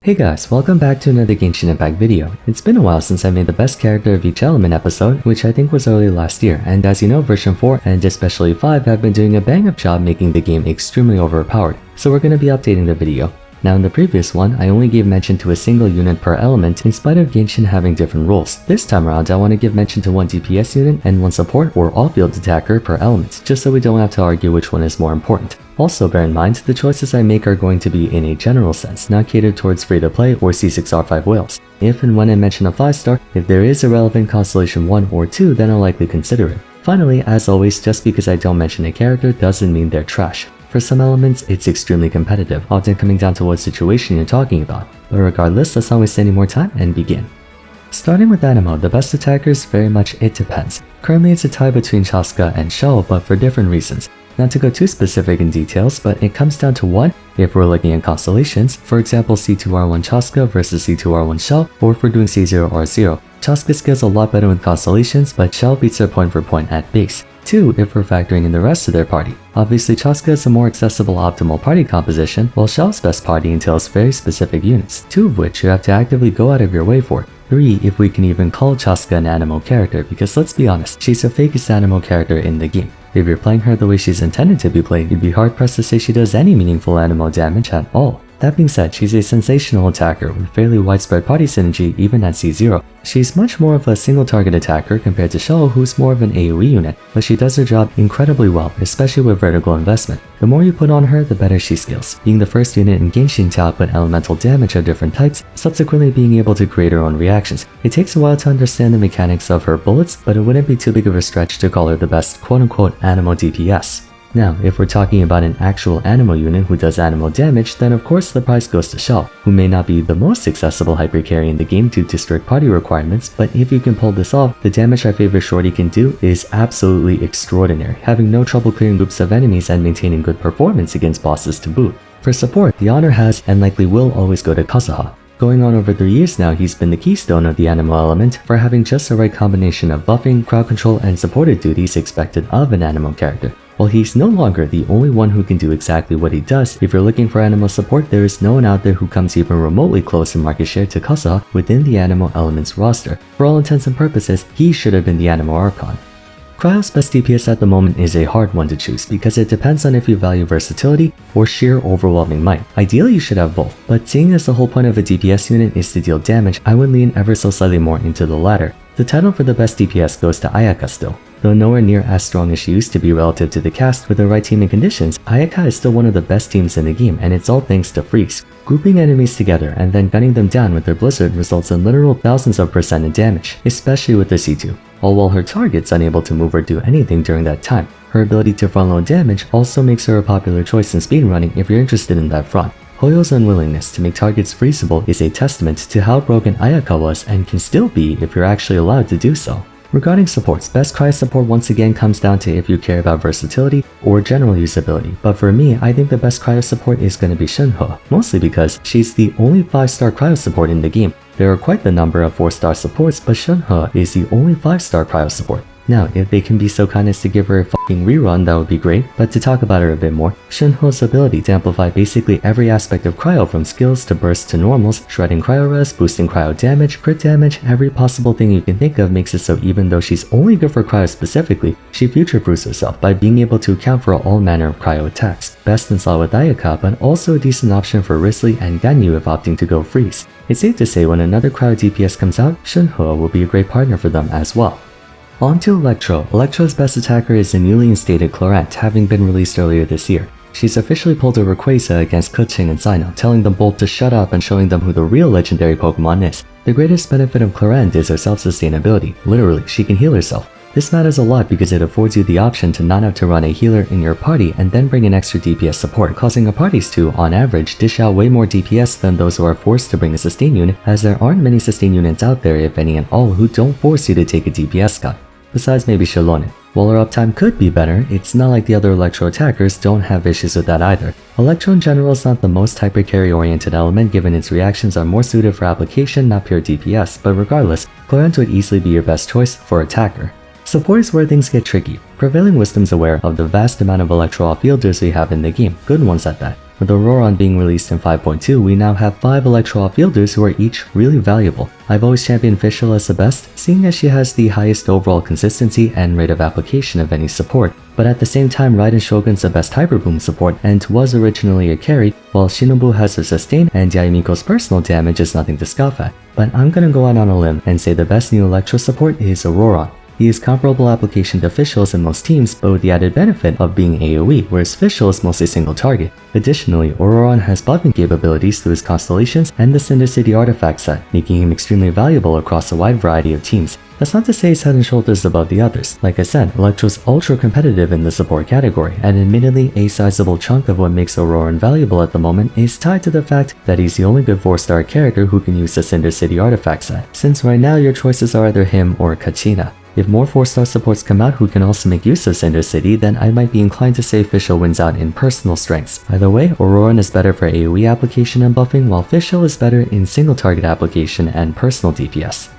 Hey guys, welcome back to another Genshin Impact video. It's been a while since I made the best character of each element episode, which I think was early last year, and as you know, version 4 and especially 5 have been doing a bang-up job making the game extremely overpowered, so we're going to be updating the video. Now in the previous one, I only gave mention to a single unit per element in spite of Genshin having different rules. This time around, I want to give mention to one DPS unit and one support or all-field attacker per element, just so we don't have to argue which one is more important. Also bear in mind, the choices I make are going to be in a general sense, not catered towards free-to-play or C6R5 whales. If and when I mention a 5-star, if there is a relevant constellation 1 or 2, then I'll likely consider it. Finally, as always, just because I don't mention a character doesn't mean they're trash. For some elements, it's extremely competitive, often coming down to what situation you're talking about. But regardless, let's not waste any more time and begin. Starting with Animo, the best attackers very much it depends. Currently it's a tie between Chaska and Shell, but for different reasons. Not to go too specific in details, but it comes down to one, if we're looking at constellations, for example C2R1 Chaska versus C2R1 Shell, or if we're doing C0R0. Chaska scales a lot better with constellations, but Shell beats their point for point at base. 2, if we're factoring in the rest of their party. Obviously Chaska is a more accessible optimal party composition, while Shell's best party entails very specific units, 2 of which you have to actively go out of your way for. 3, if we can even call Chaska an Animo character, because let's be honest, she's the fakest Animo character in the game. If you're playing her the way she's intended to be played, you'd be hard pressed to say she does any meaningful Animo damage at all. That being said, she's a sensational attacker with fairly widespread party synergy even at C0. She's much more of a single target attacker compared to Shell, who's more of an AoE unit, but she does her job incredibly well, especially with vertical investment. The more you put on her, the better she scales, being the first unit in Genshin to output elemental damage of different types, subsequently being able to create her own reactions. It takes a while to understand the mechanics of her bullets, but it wouldn't be too big of a stretch to call her the best quote-unquote Animo DPS. Now, if we're talking about an actual Animo unit who does Animo damage, then of course the prize goes to Shell, who may not be the most accessible hypercarry in the game due to strict party requirements, but if you can pull this off, the damage our favorite shorty can do is absolutely extraordinary, having no trouble clearing groups of enemies and maintaining good performance against bosses to boot. For support, the honor has and likely will always go to Kazuha. Going on over 3 years now, he's been the keystone of the Animo element for having just the right combination of buffing, crowd control, and supported duties expected of an Animo character. While he's no longer the only one who can do exactly what he does, if you're looking for Animo support, there is no one out there who comes even remotely close in market share to Kazuha within the Animo Elements roster. For all intents and purposes, he should have been the Animo Archon. Cryo's best DPS at the moment is a hard one to choose because it depends on if you value versatility or sheer overwhelming might. Ideally you should have both, but seeing as the whole point of a DPS unit is to deal damage, I would lean ever so slightly more into the latter. The title for the best DPS goes to Ayaka still. Though nowhere near as strong as she used to be relative to the cast, with the right team and conditions, Ayaka is still one of the best teams in the game, and it's all thanks to Freeze. Grouping enemies together and then gunning them down with their blizzard results in literal thousands of % in damage, especially with the C2. All while her target's unable to move or do anything during that time. Her ability to front load damage also makes her a popular choice in speedrunning if you're interested in that front. Hoyo's unwillingness to make targets freezable is a testament to how broken Ayaka was and can still be if you're actually allowed to do so. Regarding supports, best Cryo support once again comes down to if you care about versatility or general usability, but for me, I think the best Cryo support is going to be Shinho, mostly because she's the only 5-star Cryo support in the game. There are quite the number of 4-star supports, but Shinho is the only 5-star Cryo support. Now, if they can be so kind as to give her a fucking rerun, that would be great, but to talk about her a bit more, Shinho's ability to amplify basically every aspect of Cryo from skills to bursts to normals, shredding Cryo res, boosting Cryo damage, crit damage, every possible thing you can think of makes it so even though she's only good for Cryo specifically, she future-proofs herself by being able to account for all manner of Cryo attacks. Best in slot with Ayaka, but also a decent option for Risley and Ganyu if opting to go Freeze. It's safe to say when another Cryo DPS comes out, Shinho will be a great partner for them as well. On to Electro. Electro's best attacker is the newly instated Clorant, having been released earlier this year. She's officially pulled a Rayquaza against Keqing and Cyno, telling them both to shut up and showing them who the real legendary Pokemon is. The greatest benefit of Clorant is her self-sustainability. Literally, she can heal herself. This matters a lot because it affords you the option to not have to run a healer in your party and then bring in extra DPS support, causing your parties to, on average, dish out way more DPS than those who are forced to bring a sustain unit, as there aren't many sustain units out there, if any at all, who don't force you to take a DPS cut. Besides maybe Shallonen. While her uptime could be better, it's not like the other Electro attackers don't have issues with that either. Electro in general is not the most hypercarry oriented element given its reactions are more suited for application, not pure DPS, but regardless, Clorant would easily be your best choice for attacker. Support is where things get tricky. Prevailing Wisdom's aware of the vast amount of Electro off-fielders we have in the game, good ones at that. With Auroron being released in 5.2, we now have 5 Electro outfielders who are each really valuable. I've always championed Fischl as the best, seeing as she has the highest overall consistency and rate of application of any support. But at the same time, Raiden Shogun's the best Hyper Boom support and was originally a carry, while Shinobu has her sustain and Yayumiko's personal damage is nothing to scoff at. But I'm gonna go out on a limb and say the best new Electro support is Auroron. He has comparable application to Fischl's in most teams, but with the added benefit of being AoE, whereas Fischl is mostly single target. Additionally, Auroron has buffing capabilities through his constellations and the Cinder City artifact set, making him extremely valuable across a wide variety of teams. That's not to say he's head and shoulders above the others. Like I said, Electro's ultra competitive in the support category, and admittedly a sizable chunk of what makes Auroron valuable at the moment is tied to the fact that he's the only good 4-star character who can use the Cinder City artifact set, since right now your choices are either him or Kachina. If more 4-star supports come out who can also make use of Cinder City, then I might be inclined to say Fischl wins out in personal strengths. Either way, Auroron is better for AoE application and buffing, while Fischl is better in single target application and personal DPS.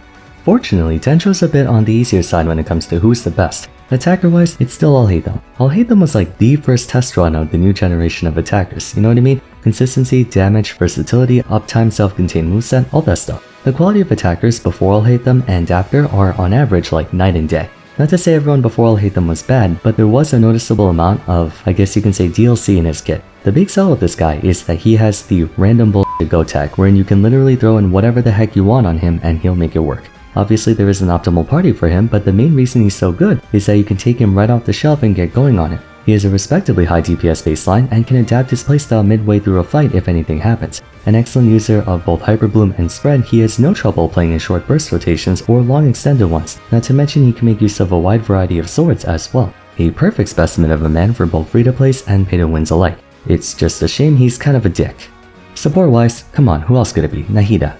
Fortunately, Dendro's a bit on the easier side when it comes to who's the best. Attacker-wise, it's still All Hate Them. All Hate Them was like the first test run of the new generation of attackers, you know what I mean? Consistency, damage, versatility, uptime, self-contained moveset, all that stuff. The quality of attackers before All Hate Them and after are on average like night and day. Not to say everyone before All Hate Them was bad, but there was a noticeable amount of, I guess you can say, DLC in his kit. The big sell of this guy is that he has the random bullshit go tag, wherein you can literally throw in whatever the heck you want on him and he'll make it work. Obviously there is an optimal party for him, but the main reason he's so good is that you can take him right off the shelf and get going on him. He has a respectably high DPS baseline and can adapt his playstyle midway through a fight if anything happens. An excellent user of both Hyper Bloom and Spread, he has no trouble playing in short burst rotations or long extended ones, not to mention he can make use of a wide variety of swords as well. A perfect specimen of a man for both free-to-plays and pay-to-wins alike. It's just a shame he's kind of a dick. Support-wise, come on, who else could it be? Nahida.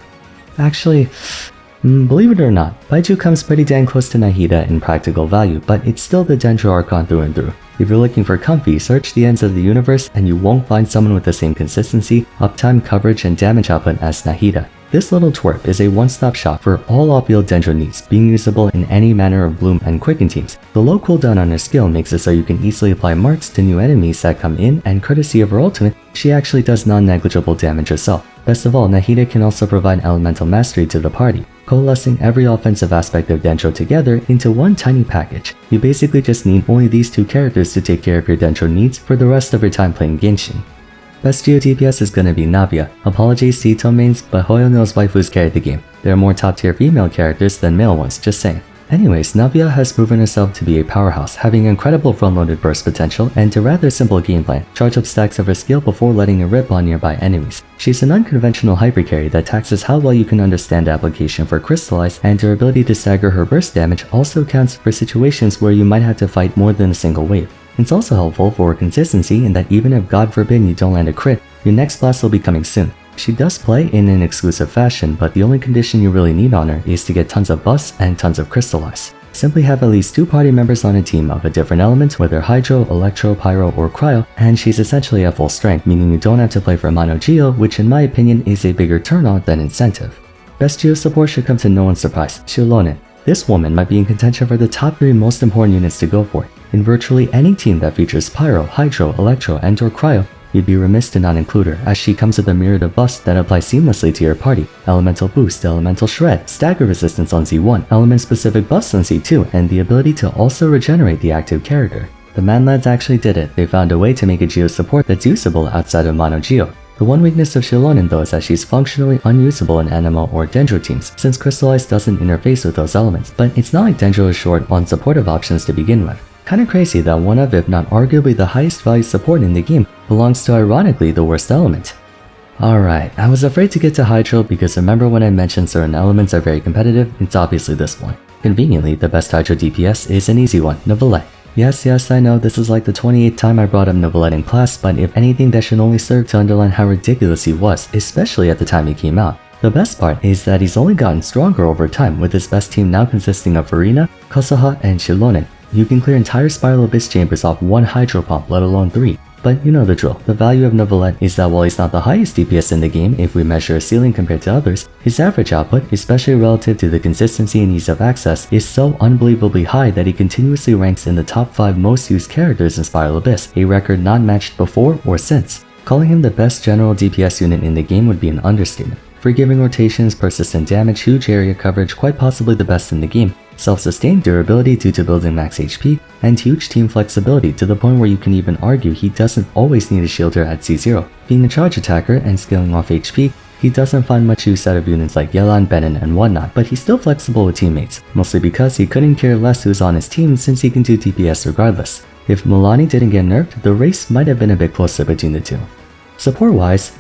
Actually, believe it or not, Baiju comes pretty dang close to Nahida in practical value, but it's still the Dendro Archon through and through. If you're looking for comfy, search the ends of the universe and you won't find someone with the same consistency, uptime, coverage, and damage output as Nahida. This little twerp is a one-stop shop for all off-field Dendro needs, being usable in any manner of Bloom and Quicken teams. The low cooldown on her skill makes it so you can easily apply marks to new enemies that come in, and courtesy of her ultimate, she actually does non-negligible damage herself. Best of all, Nahida can also provide elemental mastery to the party, coalescing every offensive aspect of Dendro together into one tiny package. You basically just need only these two characters to take care of your Dendro needs for the rest of your time playing Genshin. Best Geo DPS is gonna be Navia. Apologies to Ito mains, but Hoyo knows waifus carried the game. There are more top tier female characters than male ones, just saying. Anyways, Navia has proven herself to be a powerhouse, having incredible front-loaded burst potential and a rather simple game plan. Charge up stacks of her skill before letting it rip on nearby enemies. She's an unconventional hyper carry that taxes how well you can understand application for Crystallize, and her ability to stagger her burst damage also counts for situations where you might have to fight more than a single wave. It's also helpful for consistency in that even if God forbid you don't land a crit, your next blast will be coming soon. She does play in an exclusive fashion, but the only condition you really need on her is to get tons of buffs and tons of Crystallize. Simply have at least 2 party members on a team of a different element, whether Hydro, Electro, Pyro, or Cryo, and she's essentially at full strength, meaning you don't have to play for Mono Geo, which in my opinion is a bigger turn-on than incentive. Best Geo support should come to no one's surprise, Shilonen. This woman might be in contention for the top 3 most important units to go for. In virtually any team that features Pyro, Hydro, Electro, and or Cryo, you'd be remiss to not include her, as she comes with a myriad of buffs that apply seamlessly to your party. Elemental Boost, Elemental Shred, Stagger Resistance on Z1, element-specific buffs on Z2, and the ability to also regenerate the active character. The Manlads actually did it. They found a way to make a Geo support that's usable outside of Mono Geo. The one weakness of Shilonen though is that she's functionally unusable in Anemo or Dendro teams, since Crystallize doesn't interface with those elements, but it's not like Dendro is short on supportive options to begin with. Kinda crazy that one of, if not arguably the highest value support in the game, belongs to ironically the worst element. Alright, I was afraid to get to Hydro because remember when I mentioned certain elements are very competitive, it's obviously this one. Conveniently, the best Hydro DPS is an easy one, Neuvillette. Yes, I know this is like the 28th time I brought up Neuvillette in class, but if anything that should only serve to underline how ridiculous he was, especially at the time he came out. The best part is that he's only gotten stronger over time, with his best team now consisting of Farina, Kosaha, and Shilonen. You can clear entire Spiral Abyss chambers off one Hydro Pump, let alone 3. But you know the drill. The value of Neuvillette is that while he's not the highest DPS in the game if we measure his ceiling compared to others, his average output, especially relative to the consistency and ease of access, is so unbelievably high that he continuously ranks in the top 5 most used characters in Spiral Abyss, a record not matched before or since. Calling him the best general DPS unit in the game would be an understatement. Forgiving rotations, persistent damage, huge area coverage, quite possibly the best in the game, self-sustained durability due to building max HP, and huge team flexibility to the point where you can even argue he doesn't always need a shielder at C0. Being a charge attacker and scaling off HP, he doesn't find much use out of units like Yelan, Benin, and whatnot, but he's still flexible with teammates, mostly because he couldn't care less who's on his team since he can do DPS regardless. If Mulanni didn't get nerfed, the race might have been a bit closer between the two. Support-wise,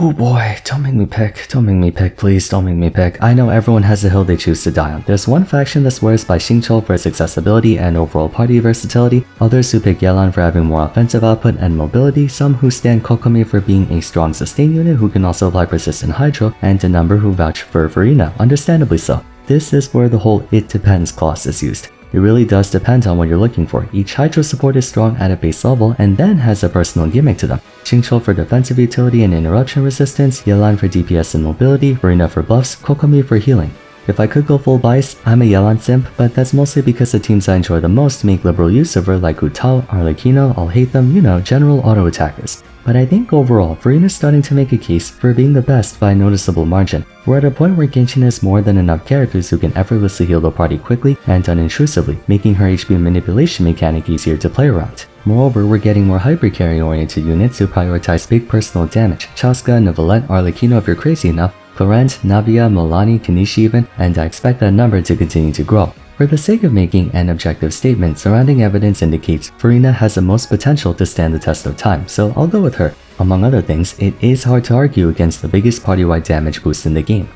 oh boy, don't make me pick, please don't make me pick. I know everyone has a hill they choose to die on. There's one faction that swears by Xingqiu for its accessibility and overall party versatility, others who pick Yelan for having more offensive output and mobility, some who stand Kokomi for being a strong sustain unit who can also apply persistent hydro, and a number who vouch for Farina, understandably so. This is where the whole "it depends" clause is used. It really does depend on what you're looking for. Each Hydro support is strong at a base level and then has a personal gimmick to them. Xingqiu for defensive utility and interruption resistance, Yelan for DPS and mobility, Farina for buffs, Kokomi for healing. If I could go full bias, I'm a Yelan simp, but that's mostly because the teams I enjoy the most make liberal use of her like Gu Tao, Arlecchino, I'll hate them, you know, general auto attackers. But I think overall, Farina's starting to make a case for being the best by a noticeable margin. We're at a point where Genshin has more than enough characters who can effortlessly heal the party quickly and unintrusively, making her HP manipulation mechanic easier to play around. Moreover, we're getting more hyper-carry oriented units who prioritize big personal damage. Chaska, Neuvillette, Arlecchino if you're crazy enough, Clorent, Navia, Mulanni, Kanishi even, and I expect that number to continue to grow. For the sake of making an objective statement, surrounding evidence indicates Farina has the most potential to stand the test of time, so I'll go with her. Among other things, it is hard to argue against the biggest party-wide damage boost in the game.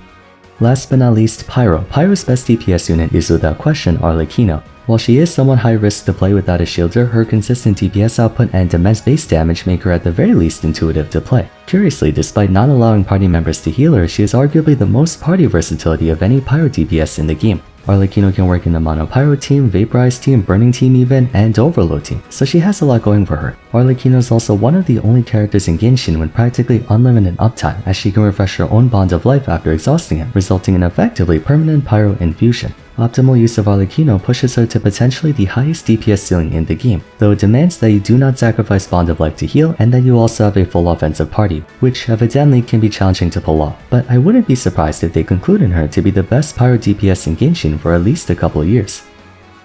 Last but not least, Pyro. Pyro's best DPS unit is without question Arlecchino. While she is somewhat high risk to play without a shielder, her consistent DPS output and immense base damage make her at the very least intuitive to play. Curiously, despite not allowing party members to heal her, she is arguably the most party versatility of any Pyro DPS in the game. Arlecchino can work in the Mono Pyro team, Vaporize team, Burning team even, and Overload team, so she has a lot going for her. Arlecchino is also one of the only characters in Genshin with practically unlimited uptime, as she can refresh her own Bond of Life after exhausting it, resulting in effectively permanent Pyro infusion. Optimal use of Arlecchino pushes her to potentially the highest DPS ceiling in the game, though it demands that you do not sacrifice Bond of Life to heal and that you also have a full offensive party, which evidently can be challenging to pull off, but I wouldn't be surprised if they concluded her to be the best Pyro DPS in Genshin for at least a couple of years.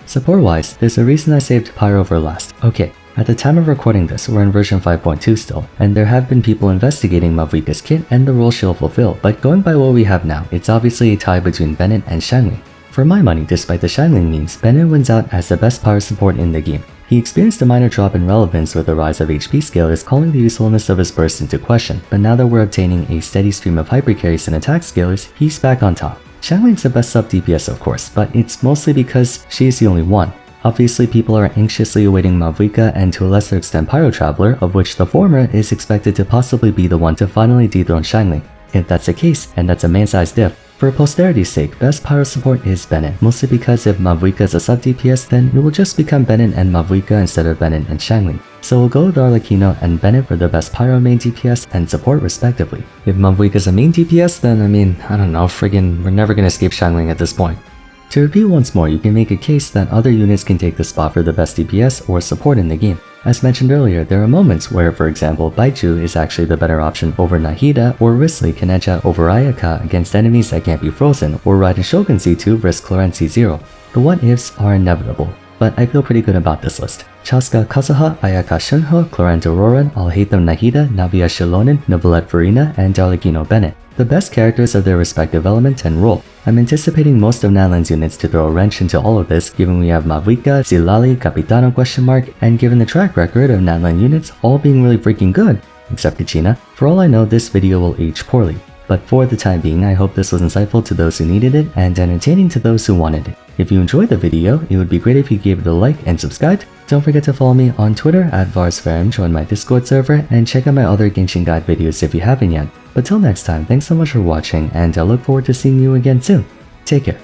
Support-wise, there's a reason I saved Pyro for last. Okay, at the time of recording this, we're in version 5.2 still, and there have been people investigating Mavuika's kit and the role she'll fulfill, but going by what we have now, it's obviously a tie between Bennett and Xiangling. For my money, despite the Xiangling memes, Bennett wins out as the best power support in the game. He experienced a minor drop in relevance with the rise of HP scalers, calling the usefulness of his burst into question, but now that we're obtaining a steady stream of hypercarries and attack scalers, he's back on top. Xiangling's the best sub DPS of course, but it's mostly because she's the only one. Obviously, people are anxiously awaiting Mavuika and to a lesser extent Pyro Traveler, of which the former is expected to possibly be the one to finally dethrone Xiangling. If that's the case, and that's a man-sized diff, for posterity's sake, best Pyro support is Bennett, mostly because if Mavuika is a sub DPS, then it will just become Bennett and Mavuika instead of Bennett and Xiangling. So we'll go with Arlecchino and Bennett for the best Pyro main DPS and support respectively. If Mavuika is a main DPS, then I don't know, friggin' we're never gonna escape Xiangling at this point. To repeat once more, you can make a case that other units can take the spot for the best DPS or support in the game. As mentioned earlier, there are moments where, for example, Baiju is actually the better option over Nahida, or Risley can edge out over Ayaka against enemies that can't be frozen, or Raiden Shogun C2 vs Clorent C0. The what-ifs are inevitable, but I feel pretty good about this list. Chaska Kazuha, Ayaka Shunho, Clorent Auroran, I'll hate them Nahida, Navia Shilonen, Neuvillette Farina, and Arlecchino Bennett. The best characters of their respective element and role. I'm anticipating most of Natlan's units to throw a wrench into all of this, given we have Mavuika, Zilali, Capitano and given the track record of Natlan units all being really freaking good, except Kachina. For all I know, this video will age poorly. But for the time being, I hope this was insightful to those who needed it and entertaining to those who wanted it. If you enjoyed the video, it would be great if you gave it a like and subscribed. Don't forget to follow me on Twitter at VarsFam, join my Discord server, and check out my other Genshin Guide videos if you haven't yet. But till next time, thanks so much for watching, and I look forward to seeing you again soon. Take care.